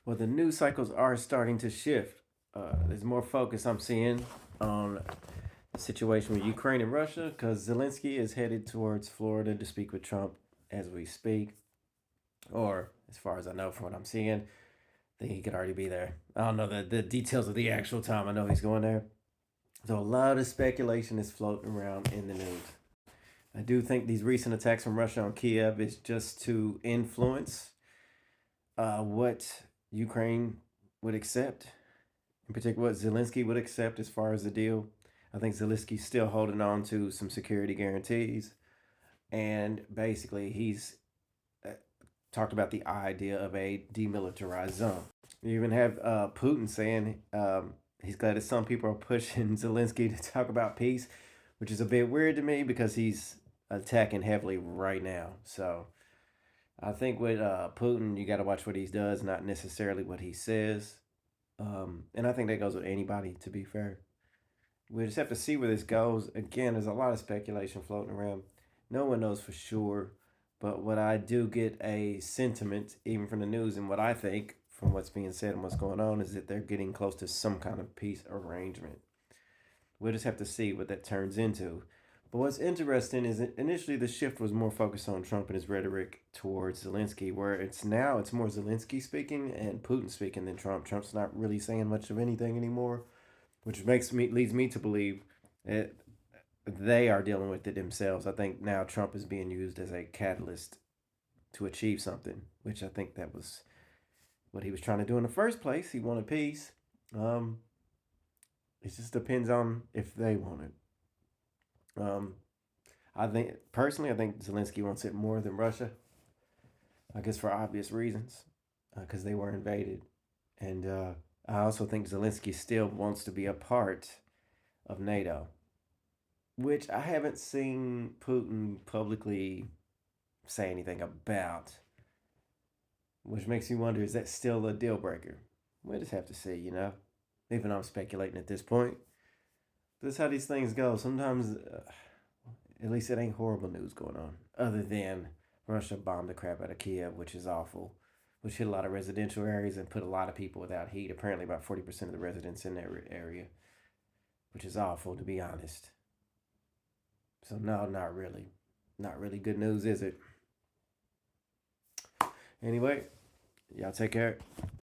Well, the news cycles are starting to shift. There's more focus I'm seeing on the situation with Ukraine and Russia because Zelensky is headed towards Florida to speak with Trump as we speak, or as far as I know from what I'm seeing, I think he could already be there. I don't know the details of the actual time. I know he's going there. So a lot of speculation is floating around in the news. I do think these recent attacks from Russia on Kiev is just to influence what Ukraine would accept, in particular, what Zelensky would accept as far as the deal. I think Zelensky's still holding on to some security guarantees, and basically, he's uh, talked about the idea of a demilitarized zone. You even have Putin saying he's glad that some people are pushing Zelensky to talk about peace, which is a bit weird to me because he's attacking heavily right now. So I think with Putin, you got to watch what he does, not necessarily what he says. And I think that goes with anybody, to be fair. We just have to see where this goes. Again, there's a lot of speculation floating around. No one knows for sure. But what I do get a sentiment, even from the news, and what I think from what's being said and what's going on, is that they're getting close to some kind of peace arrangement. We'll just have to see what that turns into. But what's interesting is that initially the shift was more focused on Trump and his rhetoric towards Zelensky, where it's now it's more Zelensky speaking and Putin speaking than Trump. Trump's not really saying much of anything anymore, which leads me to believe that they are dealing with it themselves. I think now Trump is being used as a catalyst to achieve something, which I think that was what he was trying to do in the first place. He wanted peace. Um, it just depends on if they want it. I think personally, I think Zelensky wants it more than Russia. I guess for obvious reasons, because they were invaded, and I also think Zelensky still wants to be a part of NATO, which I haven't seen Putin publicly say anything about. Which makes me wonder: is that still a deal breaker? We'll just have to see, Even I'm speculating at this point. But that's how these things go. Sometimes at least it ain't horrible news going on, other than Russia bombed the crap out of Kiev, which is awful, which hit a lot of residential areas and put a lot of people without heat. Apparently, about 40% of the residents in that area, which is awful, to be honest. So, no, not really. Not really good news, is it? Anyway, y'all take care.